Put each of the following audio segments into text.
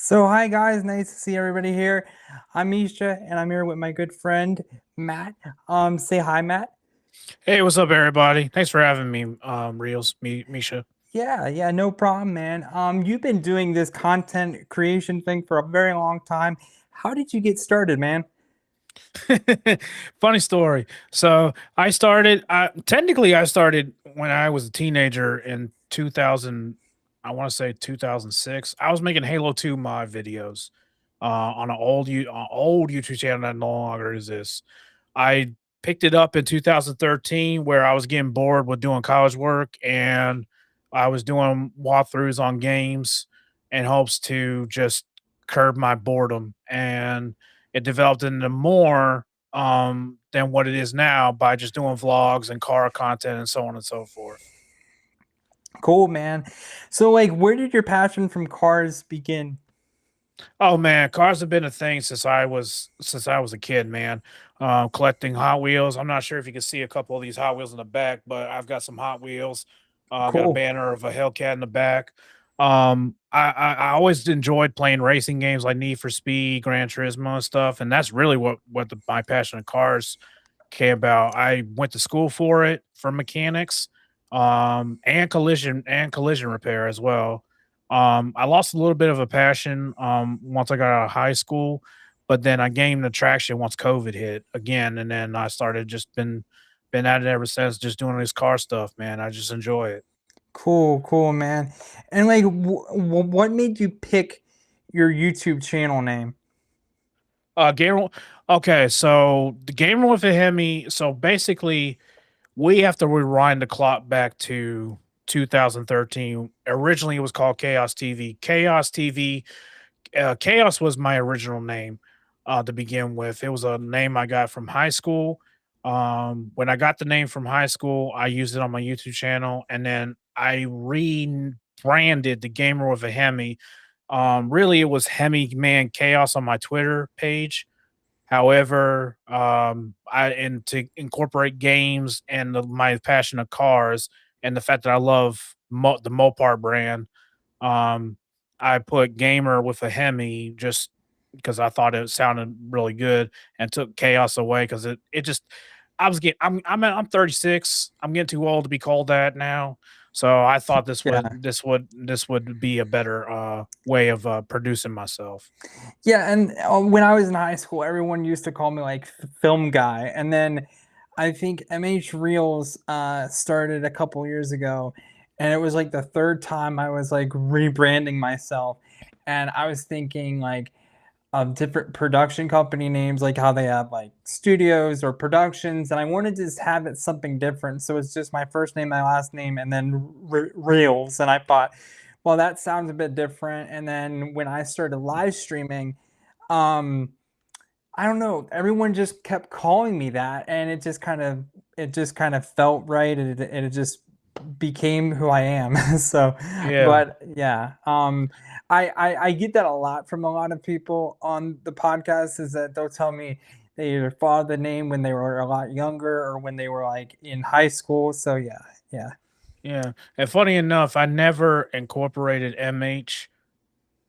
So, hi guys, nice to see everybody here. I'm Misha, and I'm here with my good friend Matt. Say hi, Matt. Hey, what's up, everybody? Thanks for having me, Reels, Misha. Yeah, no problem, man. You've been doing this content creation thing for a very long time. How did you get started, man? Funny story. So I started when I was a teenager in 2000. I want to say 2006. I was making Halo 2 mod videos on an old YouTube channel that no longer exists. I picked it up in 2013 where I was getting bored with doing college work and I was doing walkthroughs on games in hopes to just curb my boredom, and it developed into more than what it is now by just doing vlogs and car content and so on and so forth. Cool, man. So, like, where did your passion from cars begin? Oh man, cars have been a thing since I was a kid, man. Collecting Hot Wheels. I'm not sure if you can see a couple of these Hot Wheels in the back, but I've got some Hot Wheels. Got a Cool. banner of a Hellcat in the back. I always enjoyed playing racing games like Need for Speed, Gran Turismo, and stuff, and that's really my passion in cars came about. I went to school for it for mechanics, and collision repair as well. I lost a little bit of a passion once I got out of high school, but then I gained the traction once COVID hit again, and then I started just been at it ever since, just doing this car stuff, man. I just enjoy it. Cool, man. And like, what made you pick your YouTube channel name? Gamer. Okay, so the Gamer with a Hemi. So basically, we have to rewind the clock back to 2013. Originally, it was called Chaos TV. Chaos TV. Chaos was my original name to begin with. It was a name I got from high school. When I got the name from high school, I used it on my YouTube channel, and then I rebranded the Gamer with a Hemi. Really, it was Hemi Man Chaos on my Twitter page. However, I and to incorporate games and my passion of cars and the fact that I love the Mopar brand, um, I put gamer with a Hemi just because I thought it sounded really good, and took chaos away because it just I was getting I'm 36. I'm getting too old to be called that now. So I thought Yeah. this would be a better way of producing myself. Yeah, and when I was in high school, everyone used to call me like film guy, and then I think MH Reels started a couple years ago, and it was like the third time I was like rebranding myself, and I was thinking like of different production company names, like how they have like studios or productions, and I wanted to just have it something different. So it's just my first name, my last name, and then Reels. And I thought, well, that sounds a bit different. And then when I started live streaming, um, I don't know, everyone just kept calling me that, and it just kind of felt right, and it just became who I am. So, Yeah. but yeah, I get that a lot from a lot of people on the podcast, is that they'll tell me they either thought of the name when they were a lot younger or when they were like in high school. So yeah, Yeah, and funny enough, I never incorporated MH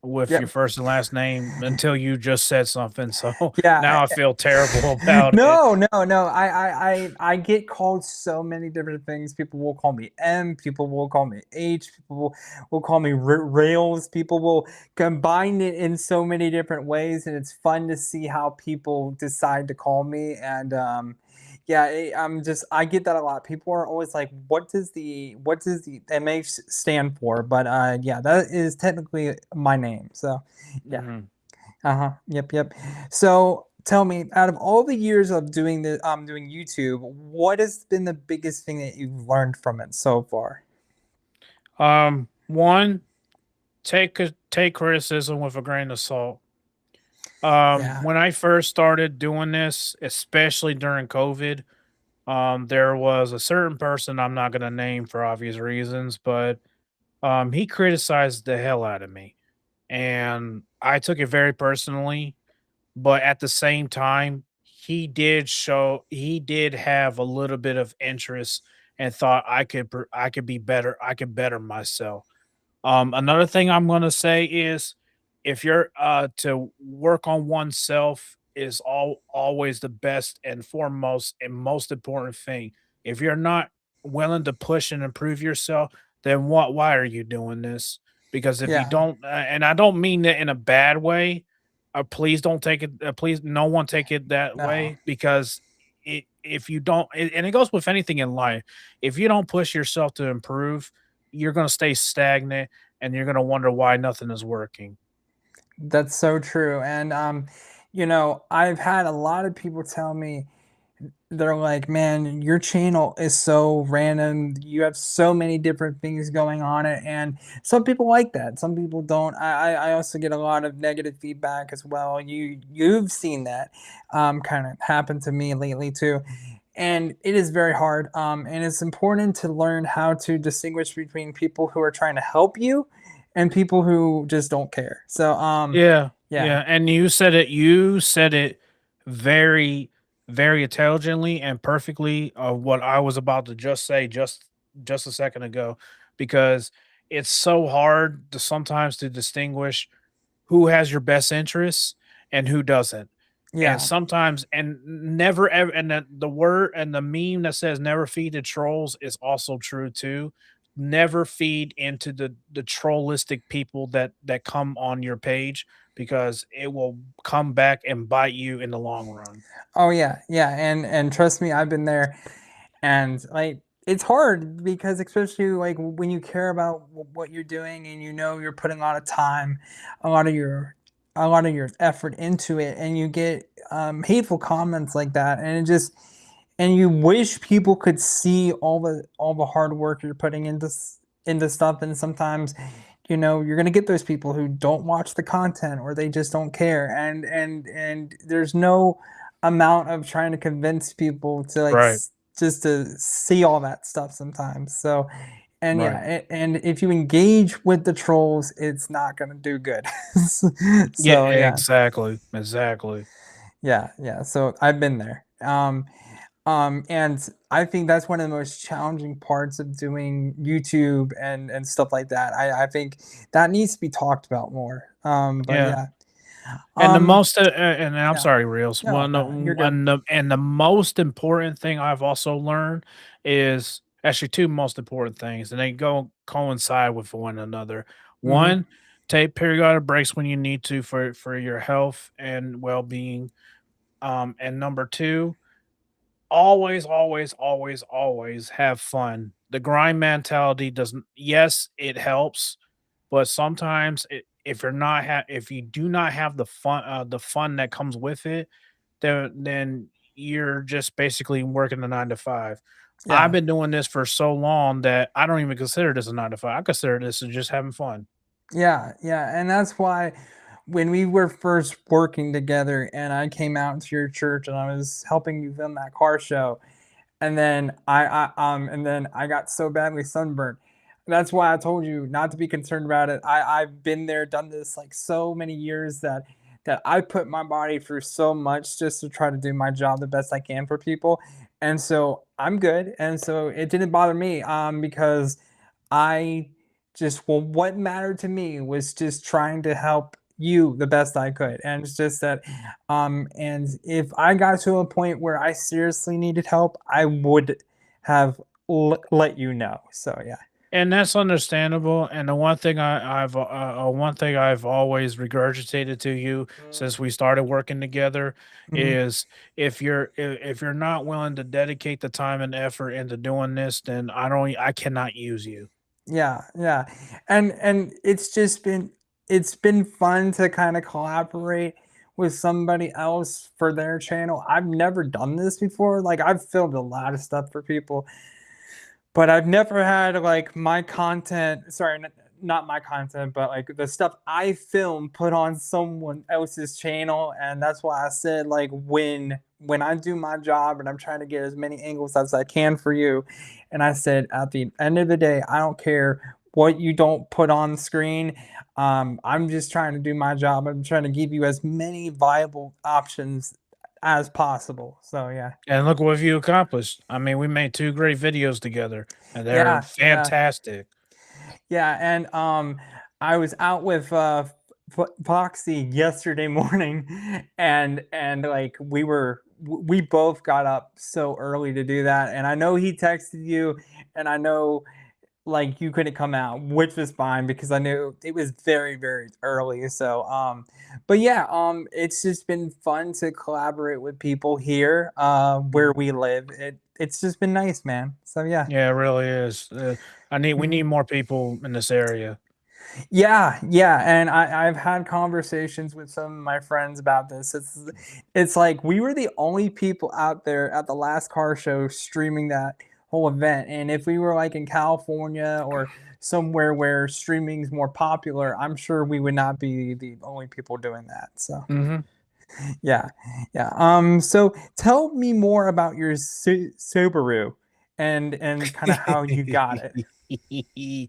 with your yep. first and last name until you just said something. So Yeah, now I feel terrible about it. no. I get called so many different things. People will call me M. People will call me H. People will call me Rails. People will combine it in so many different ways, and it's fun to see how people decide to call me. And yeah, I get that a lot. People are always like, "What does the MH stand for?" But yeah, that is technically my name. So yeah. Mhm. Uh-huh. Yep. So tell me, out of all the years of doing YouTube, what has been the biggest thing that you've learned from it so far? One, take criticism with a grain of salt. Yeah. When I first started doing this, especially during COVID, there was a certain person I'm not going to name for obvious reasons, but he criticized the hell out of me, and I took it very personally. But at the same time, he did have a little bit of interest and thought I could be better. I could better myself. Another thing I'm gonna say is if you're to work on oneself is always the best and foremost and most important thing. If you're not willing to push and improve yourself, then why are you doing this? Because if you Yeah. don't, and I don't mean that in a bad way, please don't take it. Please, no one take it that No. way because if you don't, and it goes with anything in life. If you don't push yourself to improve, you're going to stay stagnant and you're going to wonder why nothing is working. That's so true. And I've had a lot of people tell me, they're like, "Man, your channel is so random. You have so many different things going on it." And some people like that. Some people don't. I also get a lot of negative feedback as well. You've seen that kind of happen to me lately too. And it is very hard. And it's important to learn how to distinguish between people who are trying to help you and people who just don't care. So Yeah, yeah, yeah, and you said it very, very intelligently and perfectly of what I was about to just say just a second ago, because it's so hard to sometimes to distinguish who has your best interests and who doesn't. And yeah. sometimes and never ever and the word and the meme that says never feed the trolls is also true too. Never feed into the trollistic people that come on your page because it will come back and bite you in the long run. Oh yeah, yeah, and trust me, I've been there, and like it's hard because especially like when you care about what you're doing and you're putting a lot of time, a lot of your a lot of your effort into it, and you get hateful comments like that, and it just and you wish people could see all the hard work you're putting into stuff, and sometimes you're going to get those people who don't watch the content or they just don't care, and there's no amount of trying to convince people to Right, just to see all that stuff sometimes. So and yeah, right. and if you engage with the trolls, it's not going to do good. Yeah, So yeah, exactly, exactly. yeah, so I've been there. And I think that's one of the most challenging parts of doing YouTube and stuff like that. I think that needs to be talked about more. But Yeah. yeah. And the Um, most and I'm yeah. sorry, Reels. No, One no, you're good. and the most important thing I've also learned is actually two most important things, and they go coincide with one another. Mhm. One, take periodic breaks when you need to for your health and well being. And number two, always, always, always, always have fun. The grind mentality doesn't. Yes, it helps, but sometimes if you do not have the fun that comes with it, then you're just basically working the 9 to 5. I've Yeah. been doing this for so long that I don't even consider this a 9 to 5. I consider this as just having fun. Yeah, yeah, and that's why when we were first working together and I came out to your church and I was helping you film that car show, and then I got so badly sunburned. That's why I told you not to be concerned about it. I've been there, done this like so many years that I put my body through so much just to try to do my job the best I can for people. And so I'm good. And so it didn't bother me because I what mattered to me was just trying to help you the best I could. And it's just that and if I got to a point where I seriously needed help, I would have let you know. So yeah. And that's understandable. And the one thing I've always regurgitated to you since we started working together Mhm. is if you're not willing to dedicate the time and effort into doing this, then I cannot use you. Yeah, yeah. And it's been fun to kind of collaborate with somebody else for their channel. I've never done this before. Like I've filmed a lot of stuff for people, but I've never had like my content, sorry, not my content, but like the stuff I film put on someone else's channel. And that's why I said like when I do my job and I'm trying to get as many angles as I can for you, and I said at the end of the day, I don't care what you don't put on screen. I'm just trying to do my job. I'm trying to give you as many viable options as possible. So yeah. And look what you accomplished. I mean, we made two great videos together, and they're Yeah, yeah. fantastic. Yeah, and I was out with Foxy yesterday morning, and like we both got up so early to do that, and I know he texted you, and I know like you couldn't come out, which was fine because I knew it was very, very early. So, but yeah, it's just been fun to collaborate with people here, where Mhm. we live. It's just been nice, man. So yeah. Yeah, it really is. We need Mhm. more people in this area. Yeah, yeah, and I've had conversations with some of my friends about this. It's like we were the only people out there at the last car show streaming that whole event, and if we were like in California or somewhere where streaming's more popular, I'm sure we would not be the only people doing that. So Mhm. yeah, yeah. So tell me more about your Subaru and kind of how you got it.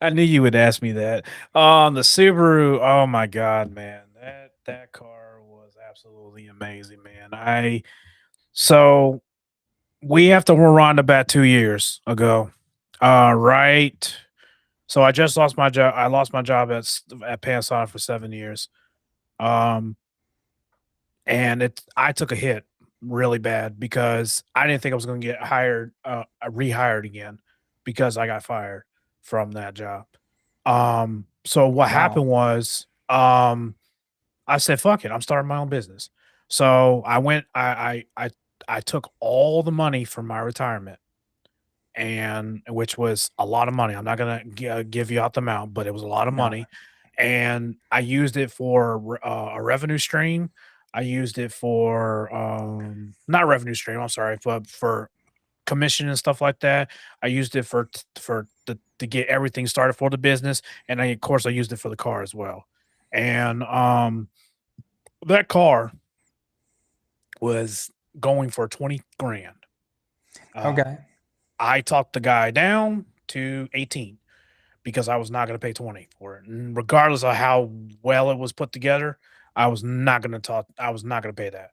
I knew you would ask me that. The Subaru, oh my god, man. That car was absolutely amazing, man. I so we have to rewind about 2 years ago. Right. So I just lost my job. I lost my job at Panasonic for 7 years. Um and I took a hit really bad because I didn't think I was going to get hired rehired again because I got fired from that job. So what Wow. happened was I said fuck it, I'm starting my own business. So I took all the money from my retirement, and which was a lot of money. I'm not going to give you out the amount, but it was a lot of No. money, and I used it for a revenue stream. I used it for not revenue stream. I'm sorry, but for commission and stuff like that. I used it to get everything started for the business, and of course I used it for the car as well. And that car was going for 20 grand. Uh, Okay. I talked the guy down to 18 because I was not going to pay 20 for it. And regardless of how well it was put together, I was not going to pay that.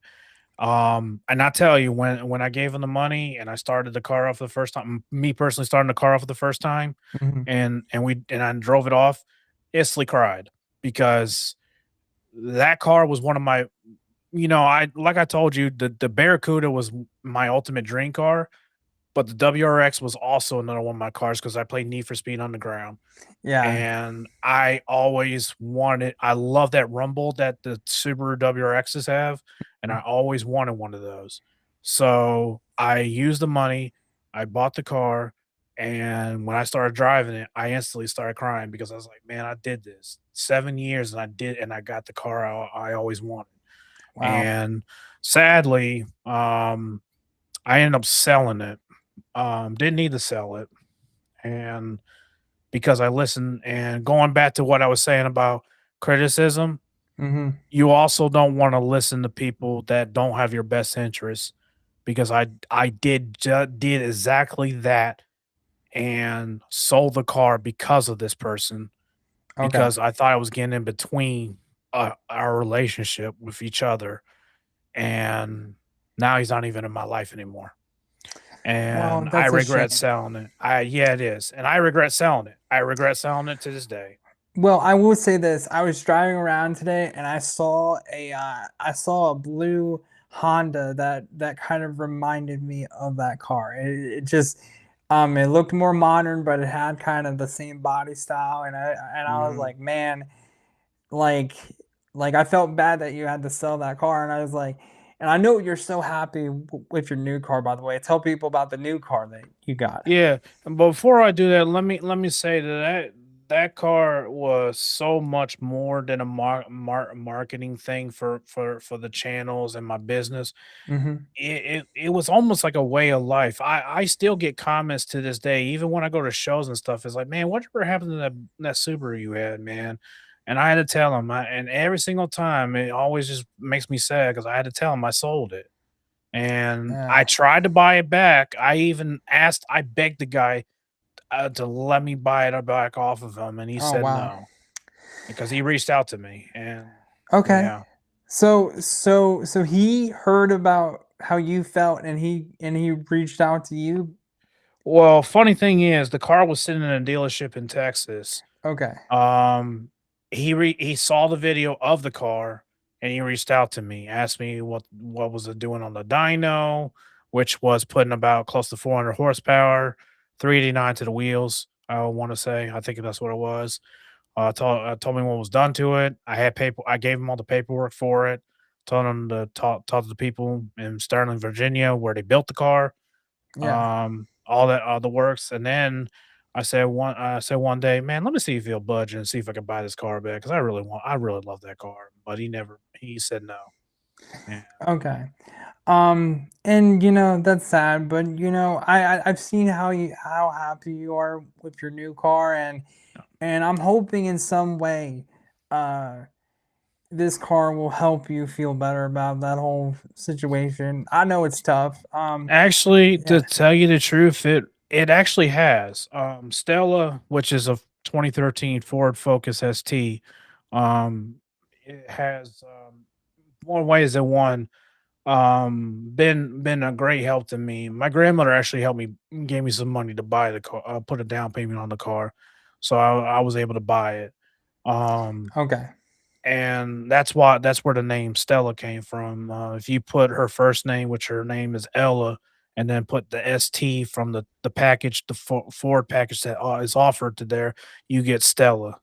And I tell you, when I gave him the money and I started the car off the first time, me personally starting the car off for the first time, Mhm. and I drove it off, instantly cried because that car was one of my, I like I told you, the Barracuda was my ultimate dream car, but the WRX was also another one of my cars because I played Need for Speed Underground, Yeah. and I love that rumble that the Subaru WRXs have, and I always wanted one of those. So I used the money, I bought the car, and when I started driving it, I instantly started crying because I was like, "Man, I did this 7 years, and I got the car I always wanted." Wow. And sadly, I ended up selling it. Didn't need to sell it, and because I listened, and going back to what I was saying about criticism, Mhm. you also don't want to listen to people that don't have your best interests because did exactly that and sold the car because of this person Okay. because I thought I was getting in between our relationship with each other, and now he's not even in my life anymore. Well, And I that's a regret shame. selling it. Yeah, it is. And I regret selling it. I regret selling it to this day. Well, I will say this. I was driving around today and I saw a blue Honda that kind of reminded me of that car. It just it looked more modern, but it had kind of the same body style, and I was Mhm. like, man, like I felt bad that you had to sell that car, and I was like, and I know you're so happy with your new car, by the way. Tell people about the new car that you got. Yeah, and before I do that, let me say that car was so much more than a marketing thing for the channels and my business. Hmm. It was almost like a way of life. I still get comments to this day, even when I go to shows and stuff. It's like, man, whatever happened to that Subaru you had, man? And I had to tell him, and every single time, it always just makes me sad because I had to tell him I sold it. And I Yeah. tried to buy it back. I begged the guy to let me buy it back off of him, and he Oh said wow. no because he reached out to me. And Okay. yeah, So he heard about how you felt and he reached out to you. well, funny thing is, the car was sitting in a dealership in Texas. Okay. Um, he saw the video of the car and he reached out to me, asked me what was it doing on the dyno, which was putting about close to 400 horsepower, 389 to the wheels. I want to say, I think that's what it was. Told me what was done to it. I had paper. I gave him all the paperwork for it. Told him to talk to the people in Sterling, Virginia, where they built the car. Yeah. All that, all the works, and then I said one day, man, let me see if he'll budge and see if I can buy this car back because I really love that car, but he said no. Yeah, Okay. And that's sad, but I've seen how happy you are with your new car, and I'm hoping in some way, uh, this car will help you feel better about that whole situation. I know it's tough. actually, to Yeah. tell you the truth, it actually has. Stella, which is a 2013 Ford Focus ST, um, it has more ways than one been a great help to me. My grandmother actually helped me, gave me some money to buy the car, put a down payment on the car, so I was able to buy it. Um, Okay. and that's where the name Stella came from. If you put her first name, which her name is Ella, and then put the ST from the package, the Ford package that is offered to there, you get Stella.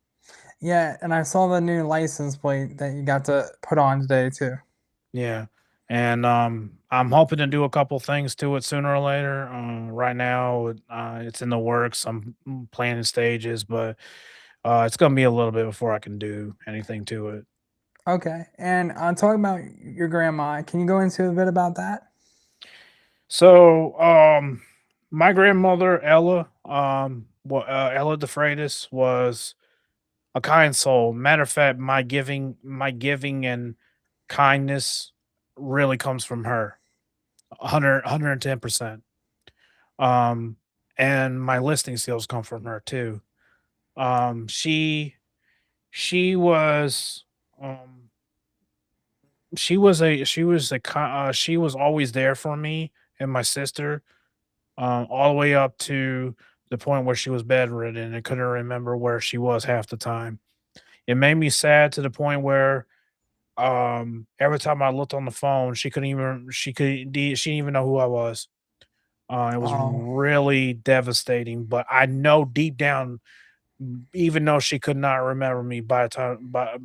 Yeah, and I saw the new license plate that you got to put on today too. Yeah. And I'm hoping to do a couple things to it sooner or later. Right now, it's in the works. I'm planning stages, but it's gonna be a little bit before I can do anything to it. Okay. And talking about your grandma, can you go into a bit about that? So, my grandmother Ella, Ella DeFreitas was a kind soul. Matter of fact, my giving and kindness really comes from her. 110%. Um, and my listing skills come from her too. Um, she she was um she was always there for me and my sister, all the way up to the point where she was bedridden and couldn't remember where she was half the time. It made me sad to the point where every time I looked on the phone, she didn't even know who I was. It was Oh, really devastating, but I know deep down, even though she could not remember me by the time by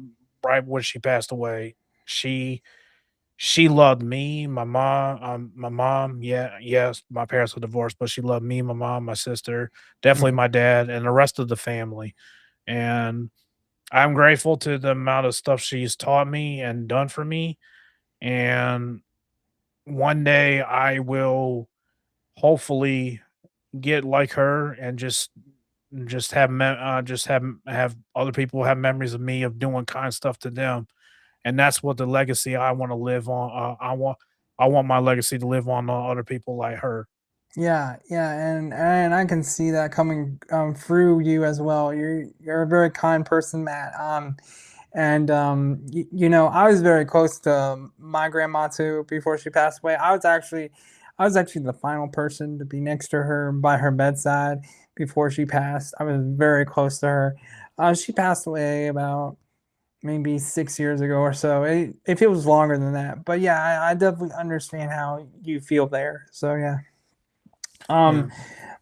right when she passed away, she she loved me, my mom, yeah, yes, my parents were divorced, but she loved me, my mom, my sister, definitely mhm. my dad, and the rest of the family. And I'm grateful to the amount of stuff she's taught me and done for me. And one day I will hopefully get like her and just have other people have memories of me of doing kind stuff to them, and that's what the legacy I want to live on. I want my legacy to live on other people like her. Yeah, yeah, and I can see that coming through you as well. You're a very kind person, Matt. And I was very close to my grandma too before she passed away. I was actually the final person to be next to her by her bedside before she passed. I was very close to her. She passed away about maybe 6 years ago or so. It feels longer than that, but yeah, I definitely understand how you feel there. So yeah. Yeah. Um,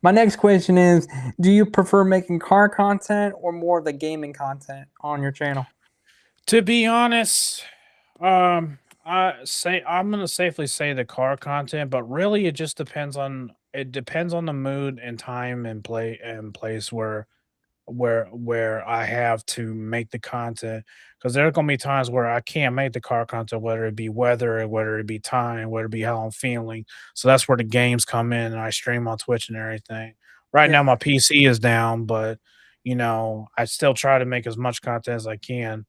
my next question is: do you prefer making car content or more of the gaming content on your channel? To be honest, I'm gonna safely say the car content, but really it depends on the mood and time and place where I have to make the content, because there are gonna be times where I can't make the car content, whether it be weather, whether it be time, whether it be how I'm feeling. So that's where the games come in and I stream on Twitch and everything. Right now Yeah. my PC is down, but I still try to make as much content as I can.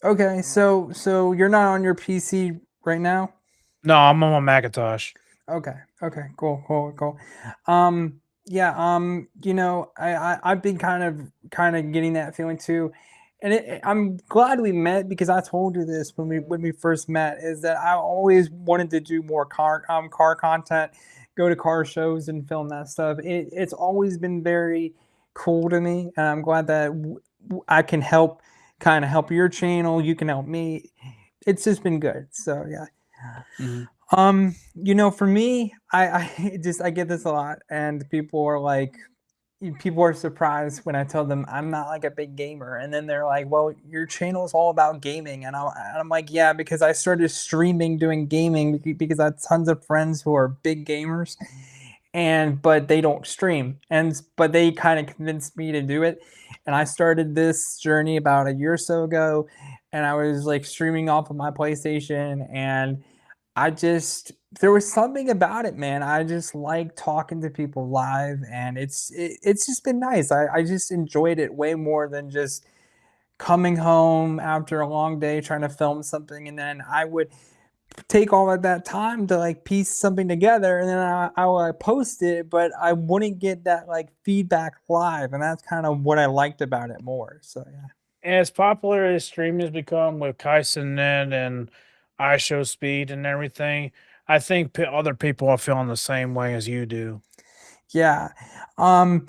Okay, so you're not on your PC right now? No, I'm on my Macintosh. Okay. Okay. Cool. Cool. Cool. Yeah. I've been kind of getting that feeling too, and I'm glad we met because I told you this when we first met. Is that I always wanted to do more car content, go to car shows and film that stuff. It's always been very cool to me, and I'm glad that I can help kind of help your channel. You can help me. It's just been good. So yeah. Mhm. For me, I just I get this a lot, and people are surprised when I tell them I'm not like a big gamer, and then they're like, "Well, your channel is all about gaming," and I'm like, "Yeah, because I started streaming doing gaming because I have tons of friends who are big gamers, and but they don't stream, and but they kind of convinced me to do it, and I started this journey about a year or so ago, and I was like streaming off of my PlayStation, and there was something about it, man. I just like talking to people live, and it's just been nice. I just enjoyed it way more than just coming home after a long day trying to film something, and then I would take all of that time to like piece something together, and then I would like, post it, but I wouldn't get that like feedback live, and that's kind of what I liked about it more. So yeah. As popular as streaming has become with KaiSenet and iShow Speed and everything, I think other people are feeling the same way as you do. Yeah. Um,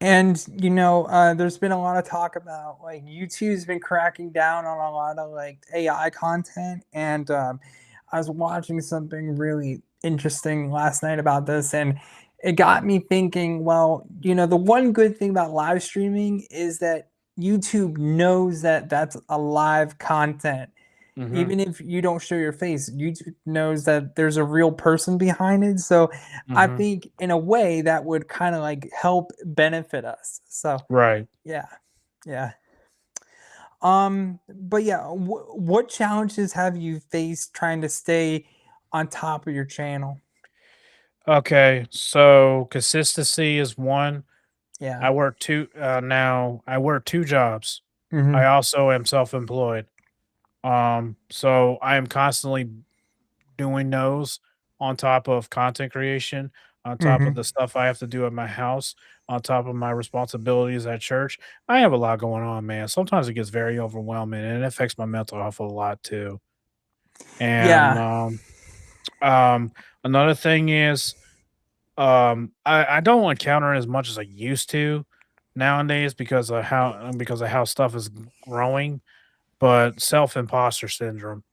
And there's been a lot of talk about like YouTube's been cracking down on a lot of like AI content, and I was watching something really interesting last night about this, and it got me thinking. Well, the one good thing about live streaming is that YouTube knows that that's a live content. Mhm. Even if you don't show your face, YouTube knows that there's a real person behind it. So I Mhm. think in a way that would kind of like help benefit us. So Right. yeah, yeah. But yeah, what challenges have you faced trying to stay on top of your channel? Okay, so consistency is one. Yeah. I work two jobs. I Mm-hmm. also am self-employed. So I am constantly doing those on top of content creation, on top of Mm-hmm. the stuff I have to do at my house, on top of my responsibilities at church. I have a lot going on, man. Sometimes it gets very overwhelming and it affects my mental health a lot too. And Yeah. um another thing is I don't encounter it as much as I used to nowadays because of how stuff is growing, but self-imposter syndrome.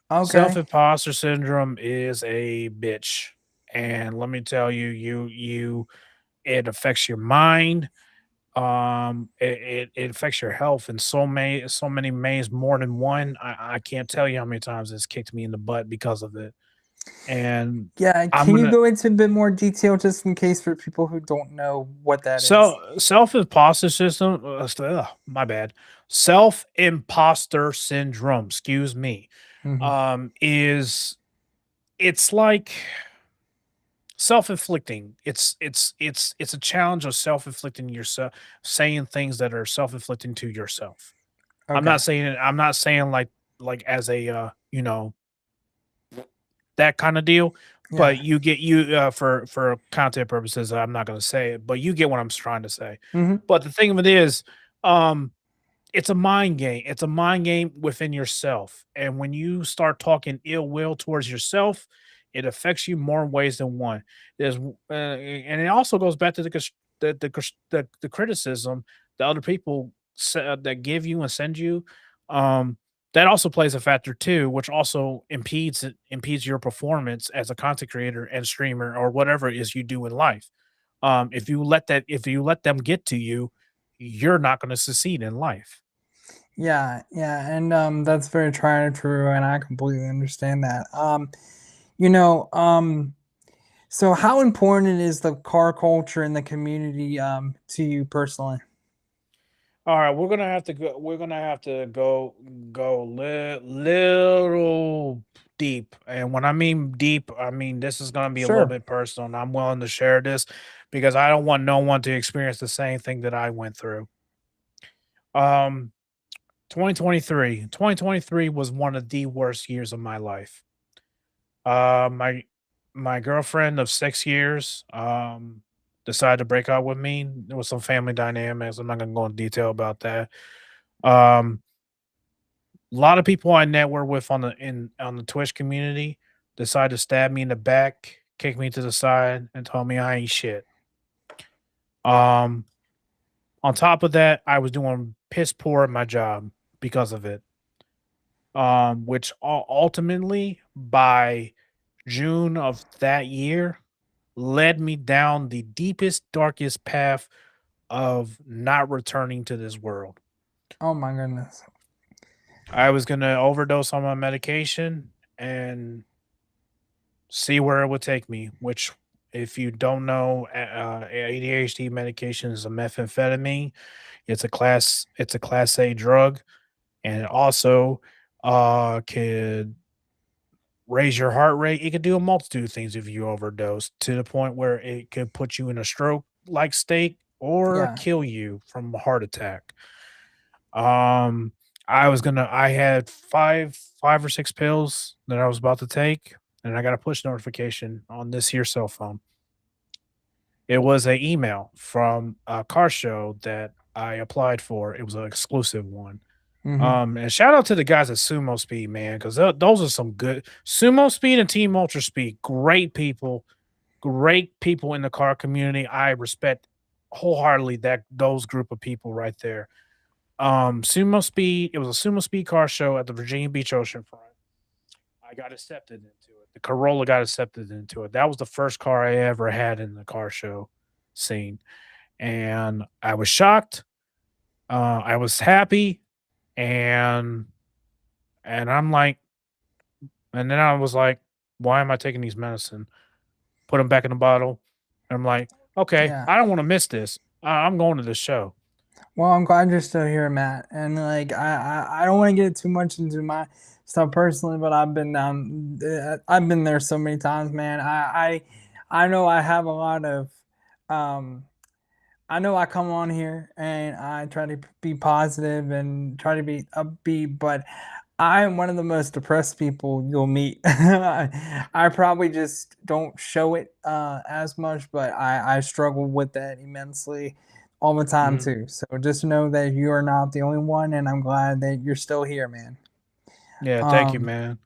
Okay. Self-imposter syndrome is a bitch, and let me tell you, it affects your mind, it affects your health in so many ways, more than one. I can't tell you how many times it's kicked me in the butt because of it, and Yeah. I'm Can you gonna go into a bit more detail just in case for people who don't know what that is? self-imposter system, my bad. Self-imposter syndrome, excuse me, Mm-hmm. is it's like self-inflicting. It's a challenge of self-inflicting yourself, saying things that are self-inflicting to yourself. Okay. I'm not saying like as a that kind of deal, but Yeah. for content purposes, I'm not going to say it, but you get what I'm trying to say. Mm-hmm. But the thing of it is, um it's a mind game. It's a mind game within yourself. And when you start talking ill will towards yourself, it affects you more ways than one. And it also goes back to the criticism that other people that give you and send you. Um, that also plays a factor too, which also impedes your performance as a content creator and streamer or whatever it is you do in life. If you let them get to you, you're not going to succeed in life. Yeah, yeah, and that's very tried and true, and I completely understand that. You know, so how important is the car culture in the community to you personally? All right, we're gonna have to little deep, and when I mean deep, I mean this is gonna be a little Sure. bit personal. And I'm willing to share this because I don't want no one to experience the same thing that I went through. Um, 2023 was one of the worst years of my life. Uh, my my girlfriend of 6 years decided to break up with me. There was some family dynamics. I'm not gonna go into detail about that. Um, a lot of people I network with on the Twitch community decided to stab me in the back, kick me to the side, and told me I ain't shit. Um, on top of that, I was doing piss poor at my job because of it. Which ultimately by June of that year led me down the deepest, darkest path of not returning to this world. Oh my goodness. I was going to overdose on my medication and see where it would take me, which, if you don't know, ADHD medication is a methamphetamine. It's a class A drug, and it also could raise your heart rate. It could do a multitude of things if you overdose, to the point where it could put you in a stroke like state or Yeah. kill you from a heart attack. Um, I had five or six pills that I was about to take, and I got a push notification on this here cell phone. It was a email from a car show that I applied for. It was an exclusive one. Hmm. And shout out to the guys at Sumo Speed, man, because those are some good Sumo Speed and Team Ultra Speed. Great people in the car community. I respect wholeheartedly that those group of people right there. Sumo Speed. It was a Sumo Speed car show at the Virginia Beach Oceanfront. I got accepted into it. The Corolla got accepted into it. That was the first car I ever had in the car show scene, and I was shocked. I was happy, and I'm like, and then I was like, why am I taking these medicine? Put them back in the bottle. And I'm like, okay, Yeah. I don't want to miss this. I'm going to this show. Well, I'm glad you're still here, Matt. And like, I don't want to get too much into my stuff personally, but I've been down, I've been there so many times, man. I know I have a lot of, um, I know I come on here and I try to be positive and try to be upbeat, but I am one of the most depressed people you'll meet. I probably just don't show it as much, but I struggle with that immensely all the time Mhm. too. So just know that you are not the only one, and I'm glad that you're still here, man. Yeah, thank you, Um, man.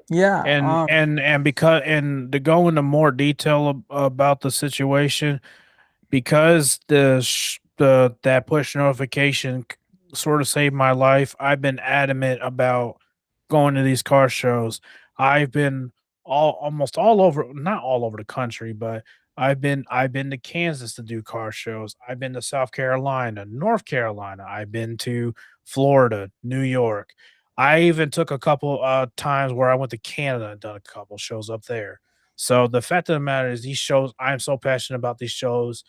yeah, And because and to go into more detail about the situation, because the that push notification sort of saved my life. I've been adamant about going to these car shows. I've been almost all over, not all over the country, but I've been to Kansas to do car shows. I've been to South Carolina, North Carolina. I've been to Florida, New York. I even took a couple times where I went to Canada and done a couple shows up there. So the fact of the matter is, these shows, I'm so passionate about these shows.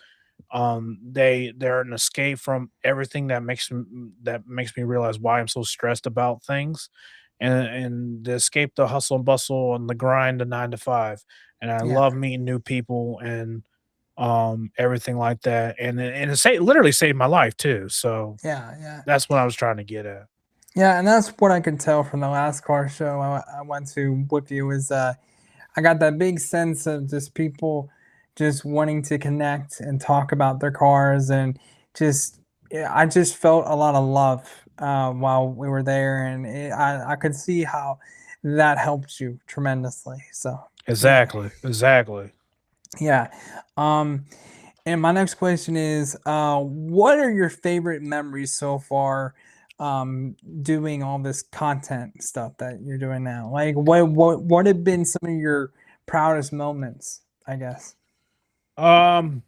They're an escape from everything that makes me realize why I'm so stressed about things, and to escape the hustle and bustle and the grind, the 9 to 5. And I yeah, love meeting new people and everything like that, and it literally saved my life too. So yeah, yeah. that's what I was trying to get at. Yeah, and that's what I could tell from the last car show I went to with you is I got that big sense of just people just wanting to connect and talk about their cars and just yeah, I just felt a lot of love while we were there, and I could see how that helped you tremendously. So yeah, Exactly. yeah. Um, and my next question is, what are your favorite memories so far, doing all this content stuff that you're doing now? Like, what have been some of your proudest moments? I guess. Um,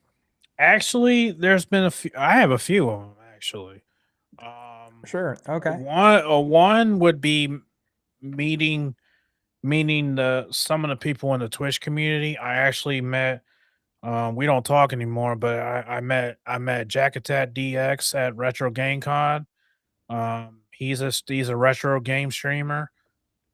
Actually, there's been a few. I have a few of them actually. Um, Sure. Okay. one would be meeting the some of the people in the Twitch community. I actually met. We don't talk anymore, but I met Jackatat DX at Retro Game Con. He's a retro game streamer.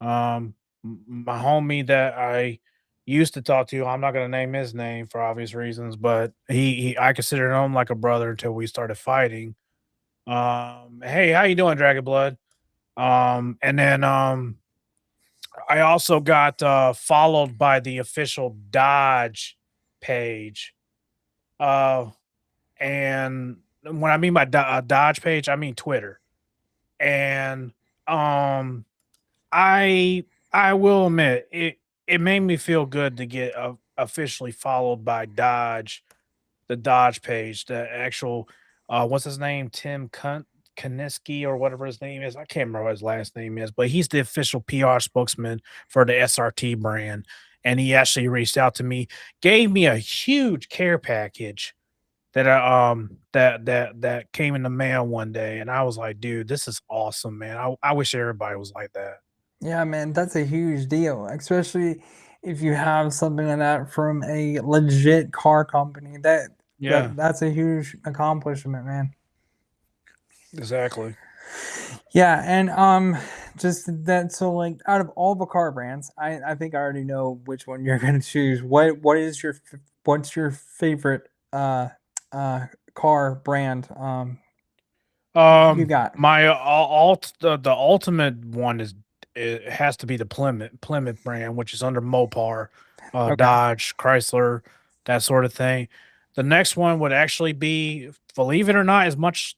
My homie that I used to talk to, I'm not gonna name his name for obvious reasons, but I considered him like a brother until we started fighting. Hey, how you doing, Dragon Blood? And then I also got followed by the official Dodge page. Uh, and when I mean by Dodge page, I mean Twitter. And um, I will admit it made me feel good to get officially followed by Dodge, the Dodge page, the actual what's his name, Kaniski or whatever his name is. I can't remember what his last name is, but he's the official PR spokesman for the SRT brand. And he actually reached out to me, gave me a huge care package that came in the mail one day, and I was like, dude, this is awesome, man. I wish everybody was like that. Yeah, man, that's a huge deal, especially if you have something like that from a legit car company. Yeah, That's a huge accomplishment, man. exactly. Yeah, and just that. So, like, out of all the car brands, I think I already know which one you're gonna choose. What's your favorite uh car brand? You got. My alt the ultimate one is it has to be the Plymouth brand, which is under Mopar, Okay. Dodge, Chrysler, that sort of thing. The next one would actually be, believe it or not, as much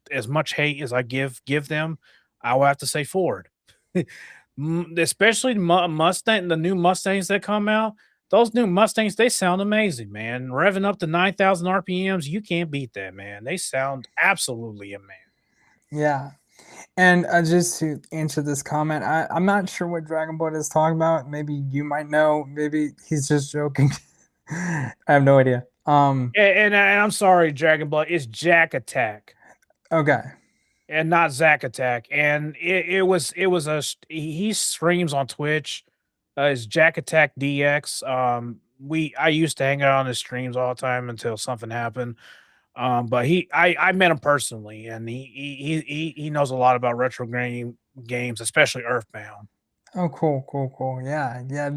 hate as I give them, I will have to say Ford. Especially Mustang, the new Mustangs that come out. Those new Mustangs, they sound amazing, man. Revving up to 9,000 RPMs, you can't beat that, man. They sound absolutely amazing. Yeah. And just to answer this comment, I'm not sure what Dragon Ball is talking about. Maybe you might know. Maybe he's just joking. I have no idea. And I'm sorry, Dragon Blood. It's Jack Attack Okay. and not Zack Attack. And it was he streams on Twitch. It's Jack Attack DX. I used to hang out on his streams all the time until something happened. But I met him personally, and he knows a lot about retro games, especially Earthbound. Oh, cool, cool, cool. Yeah, yeah.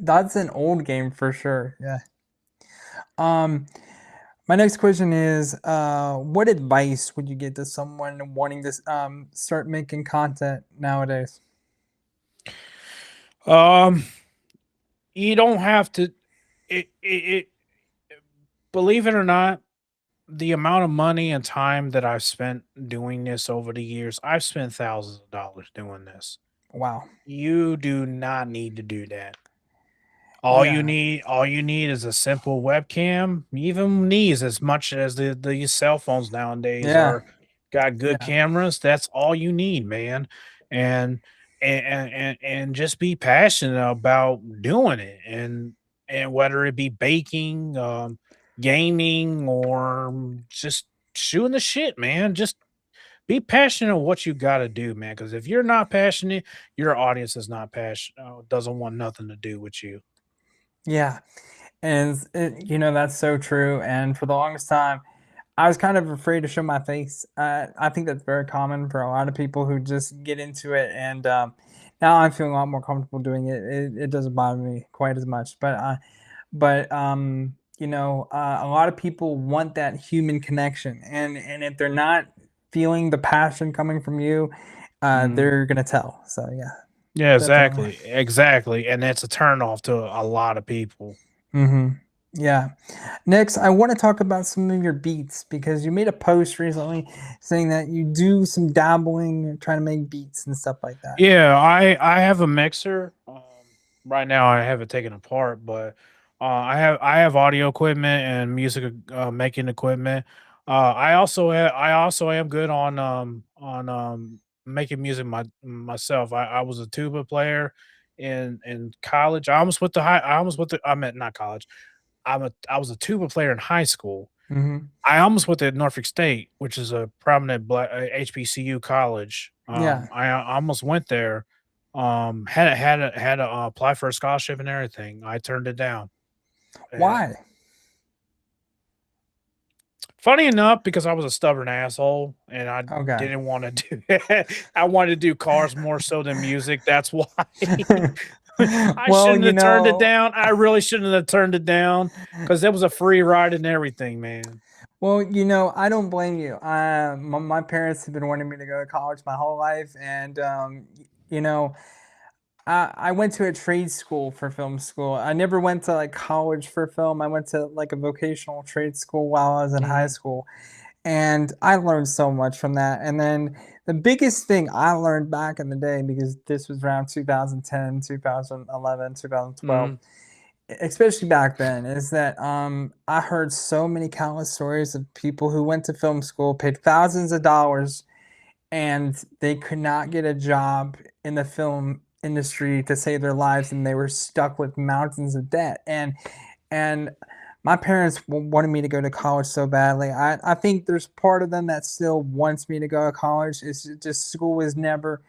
That's an old game for sure. Yeah. Um, my next question is, what advice would you give to someone wanting to start making content nowadays? Um, you don't have to. It believe it or not, the amount of money and time that I've spent doing this over the years, I've spent thousands of dollars doing this. Wow. You do not need to do that. Yeah. All you need is a simple webcam. Even these, as much as the cell phones nowadays Yeah. are got good Yeah. cameras, that's all you need, man. And and just be passionate about doing it, and whether it be baking, gaming, or just shooting the shit, man. Just be passionate of what you got to do, man. Because if you're not passionate, your audience is not passionate. Doesn't want nothing to do with you. Yeah. And that's so true. And for the longest time, I was kind of afraid to show my face. I think that's very common for a lot of people who just get into it. And now I'm feeling a lot more comfortable doing it. It doesn't bother me quite as much. But a lot of people want that human connection. And if they're not feeling the passion coming from you, Mhm. they're going to tell. So, yeah, Yeah, definitely. exactly, and that's a turnoff to a lot of people. Hmm. Yeah. Next, I want to talk about some of your beats because you made a post recently saying that you do some dabbling, trying to make beats and stuff like that. Yeah, I have a mixer. Right now I have it taken apart, but I have audio equipment and music making equipment. I also am good on making music myself. I was a tuba player in college. I almost went to I meant not college. I was a tuba player in high school. Hmm. I almost went to Norfolk State, which is a prominent black HBCU college. Yeah. I almost went there. Had to apply for a scholarship and everything. I turned it down. And Why? funny enough, because I was a stubborn asshole and I Okay. didn't want to do that. I wanted to do cars more so than music. That's why. I Well, shouldn't have turned it down. I really shouldn't have turned it down because it was a free ride and everything, man. I don't blame you. My parents have been wanting me to go to college my whole life, and you know, I went to a trade school for film school. I never went to like college for film. I went to like a vocational trade school while I was in high Mhm. school. And I learned so much from that. And then the biggest thing I learned back in the day, because this was around 2010, 2011, 2012, Mhm. especially back then, is that I heard so many countless stories of people who went to film school, paid thousands of dollars, and they could not get a job in the film industry to save their lives, and they were stuck with mountains of debt. And my parents wanted me to go to college so badly. I think there's part of them that still wants me to go to college. It's just school was never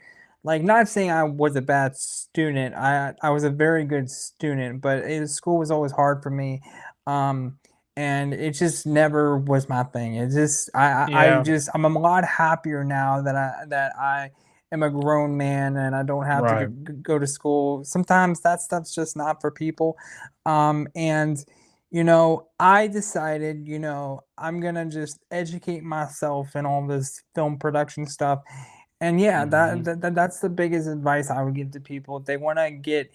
like, not saying I was a bad student. I was a very good student, but school was always hard for me. Um, and it just never was my thing. It just Yeah. I'm a lot happier now that I am a grown man and I don't have to Right. go to school. Sometimes that stuff's just not for people. And I decided, I'm gonna just educate myself in all this film production stuff. And yeah, Mhm. that's the biggest advice I would give to people if they want to get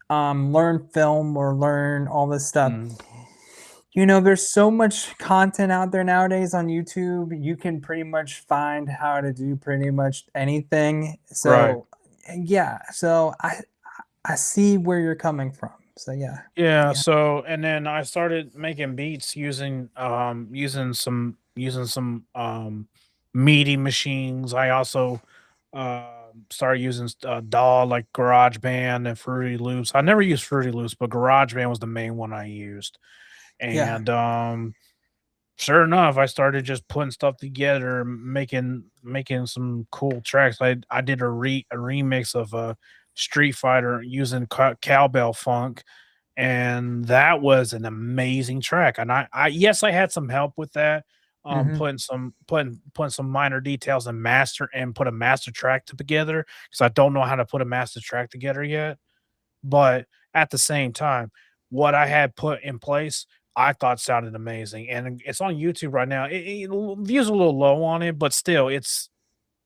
learn film or learn all this stuff. Mhm. There's so much content out there nowadays on YouTube. You can pretty much find how to do pretty much anything. Right. So yeah, so I see where you're coming from. So yeah. Yeah, Yeah. so and then I started making beats using some MIDI machines. I also started using DAW like GarageBand and Fruity Loops. I never used Fruity Loops, but GarageBand was the main one I used. Yeah. And sure enough, I started just putting stuff together, making some cool tracks. I did a remix of Street Fighter using cowbell funk, and that was an amazing track. And I yes, I had some help with that, Mhm. putting some minor details and master and put a master track together because I don't know how to put a master track together yet. But at the same time, what I had put in place, I thought sounded amazing, and it's on YouTube right now. Views a little low on it, but still,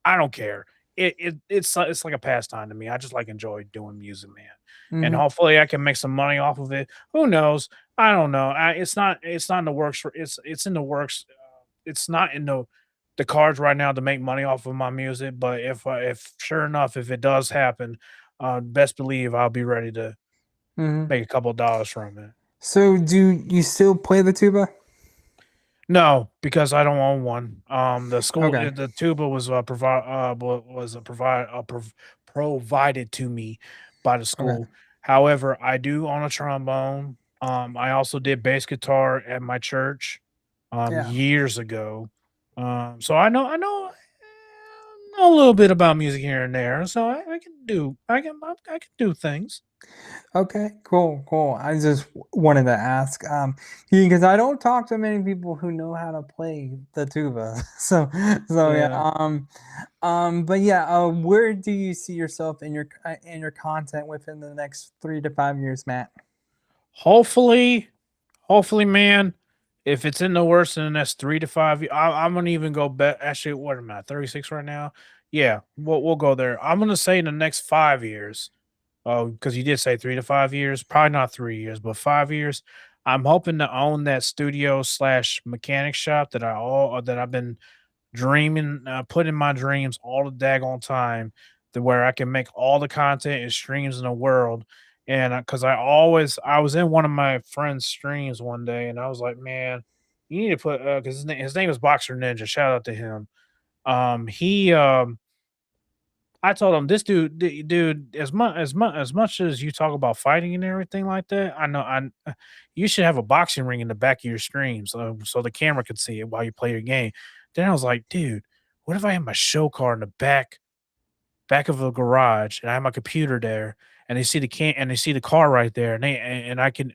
I don't care. It's like a pastime to me. I just like enjoy doing music, man, and Mhm. hopefully I can make some money off of it. Who knows? I don't know. It's not in the works. It's in the works. It's not in the cards right now to make money off of my music. But if sure enough, if it does happen, best believe I'll be ready to Mhm. make a couple of dollars from it. So do you still play the tuba? No, because I don't own one. Okay. The tuba was provided to me by the Okay. school. However, I do own a trombone. I also did bass guitar at my church Yeah. years ago. So know a little bit about music here and there. So I can do things. Okay, cool, cool. I just wanted to ask, because I don't talk to many people who know how to play the tuba. So yeah. Yeah. But yeah. Where do you see yourself in your content within the next 3 to 5 years, Matt? Hopefully, hopefully, man, if it's in the worst in the next 3 to 5 years, I'm gonna even go bet. Actually, what am I? 36 right now. Yeah, we'll go there. I'm gonna say in the next 5 years. Oh, because you did say 3 to 5 years. Probably not 3 years, but 5 years. I'm hoping to own that studio slash mechanic shop that I've been dreaming, put in my dreams all the daggone time, to where I can make all the content and streams in the world. And because I was in one of my friend's streams one day, and I was like, man, you need to put because his name is Boxer Ninja. Shout out to him. He I told him this dude, as much as you talk about fighting and everything like that, I know you should have a boxing ring in the back of your streams so the camera could see it while you play your game. Then I was like, dude, what if I have my show car in the back of a garage and I have my computer there and they see the car right there and I can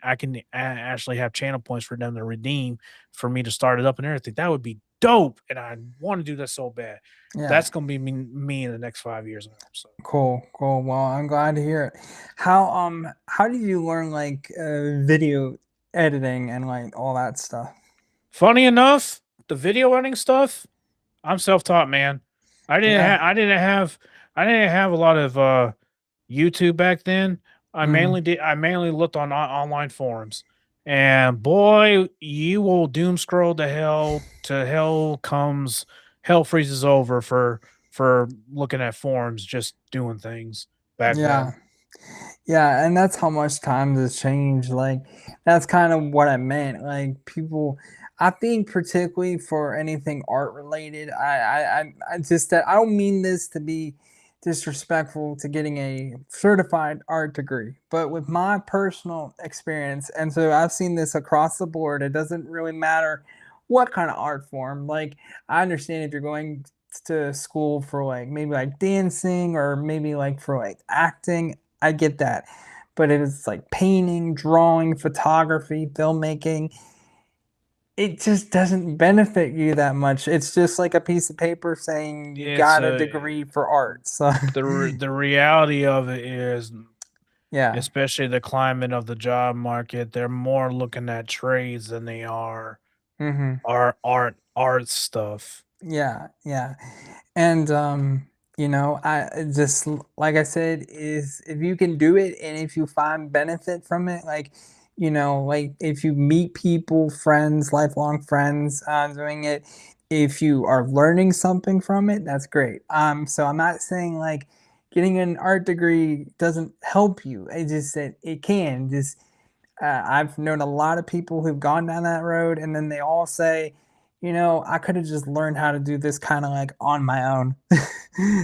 actually have channel points for them to redeem for me to start it up and everything. That would be dope, and I want to do that so bad. Yeah. That's gonna be me in the next 5 years. So Cool, cool. Well, I'm glad to hear it. How did you learn like video editing and like all that stuff? funny enough, the video editing stuff, I'm self-taught, man. Yeah. I didn't have a lot of YouTube back then. Mhm. I mainly looked on online forums. And boy, you will doom scroll to hell freezes over for looking at forums just doing things back Yeah. then. Yeah, and that's how much times has changed. Like that's kind of what I meant. Like people, I think particularly for anything art related, I just that I don't mean this to be disrespectful to getting a certified art degree, but with my personal experience, and so I've seen this across the board. It doesn't really matter what kind of art form. Like I understand if you're going to school for like maybe like dancing or maybe like for like acting, I get that. But if it's like painting, drawing, photography, filmmaking, it just doesn't benefit you that much. It's just like a piece of paper saying you It's got a a degree for art. So the reality of it is, yeah. especially the climate of the job market, they're more looking at trades than they are Hmm. art stuff. Yeah, yeah. And I just like I said, is if you can do it and if you find benefit from it, like like if you meet people, friends, lifelong friends, doing it, if you are learning something from it, that's great. So I'm not saying like getting an art degree doesn't help you. It just that it can just I've known a lot of people who've gone down that road, and then they all say, I could have just learned how to do this kind of like on my own.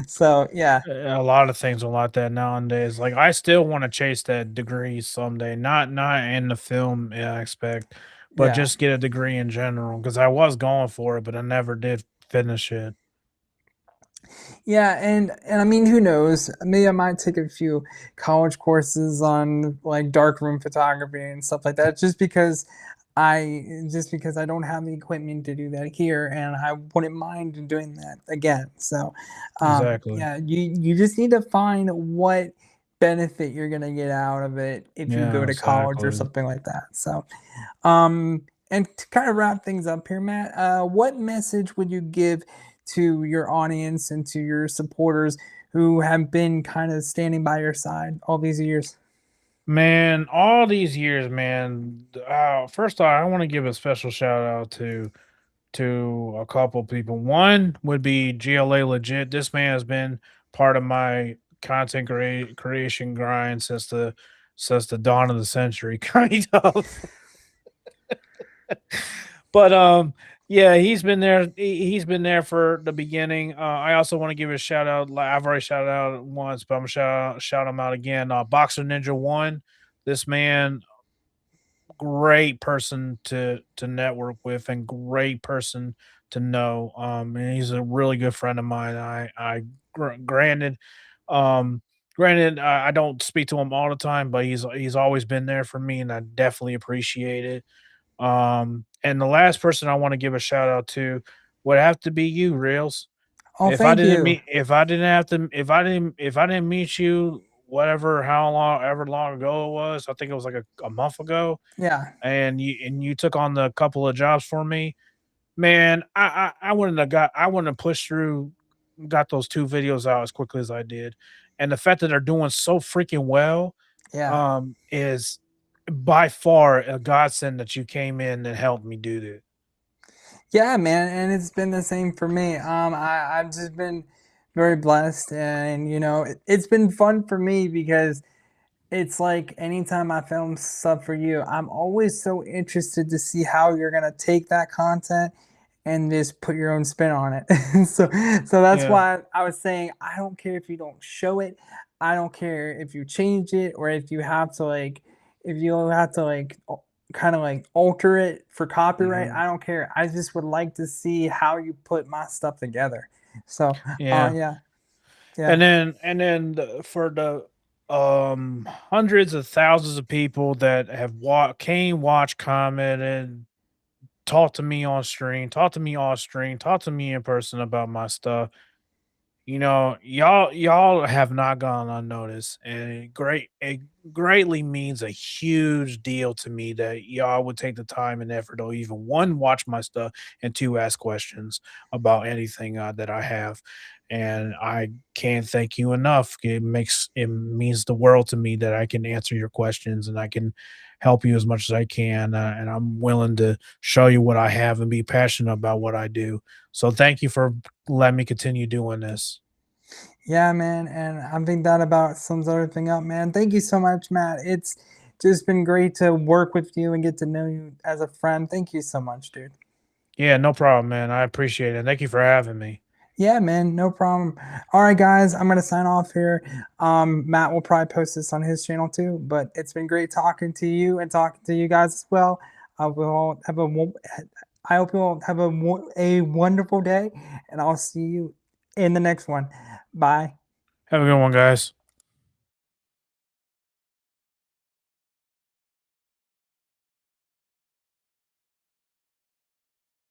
So, yeah, A lot of things are like that nowadays. Like I still want to chase that degree someday, not in the film aspect, but yeah. just get a degree in general. Because I was going for it, but I never did finish it. Yeah, and I mean, who knows? Maybe I might take a few college courses on like darkroom photography and stuff like that, just because I don't have the equipment to do that here, and I wouldn't mind doing that again. So, Exactly. yeah, you just need to find what benefit you're gonna get out of it if you go Yeah, to college or exactly. something like that. So, and to kind of wrap things up here, Matt, what message would you give to your audience and to your supporters who have been kind of standing by your side all these years? Man, all these years, man. First off, I want to give a special shout out to a couple people. One would be GLA Legit. This man has been part of my content creation grind since the dawn of the century, kind of. But yeah, he's been there for the beginning. I also want to give a shout out. Like I've already shouted out once, but I'm gonna shout him out again. Boxer Ninja One. This man, great person to network with and great person to know. And he's a really good friend of mine. Granted, um, I don't speak to him all the time, but he's always been there for me, and I definitely appreciate it. And the last person I want to give a shout out to would have to be you, Reels. Oh, thank you. If I didn't meet you, whatever, how long, ever long ago it was, I think it was like a month ago, Yeah. and you took on the couple of jobs for me, man, I wouldn't have pushed through, got those 2 videos out as quickly as I did. And the fact that they're doing so freaking well, Yeah. is by far a godsend that you came in and helped me do that. Yeah, man, and it's been the same for me. I've just been very blessed, and it's been fun for me because it's like anytime I film stuff for you, I'm always so interested to see how you're gonna take that content and just put your own spin on it. So that's Yeah. why I was saying I don't care if you don't show it. I don't care if you change it or if you have to like kind of like alter it for copyright. Mhm. I don't care. I just would like to see how you put my stuff together. So, Yeah. yeah, yeah, For the hundreds of thousands of people that have came, watched, commented, talked to me on stream, talked to me off stream, talked to me in person about my stuff. You know, y'all have not gone unnoticed, and it greatly means a huge deal to me that y'all would take the time and effort to even one, watch my stuff, and two, ask questions about anything that I have. And I can't thank you enough. It means the world to me that I can answer your questions and I can help you as much as I can. And I'm willing to show you what I have and be passionate about what I do. So thank you for let me continue doing this. Yeah, man, and I think that about sums everything up, man. Thank you so much, Matt. It's just been great to work with you and get to know you as a friend. Thank you so much, dude. Yeah, no problem, man. I appreciate it. Thank you for having me. Yeah, man, no problem. All right, guys, I'm gonna sign off here. Matt will probably post this on his channel too, but it's been great talking to you and talking to you guys as well. We'll have I hope you all have a wonderful day, and I'll see you in the next one. Bye. Have a good one, guys.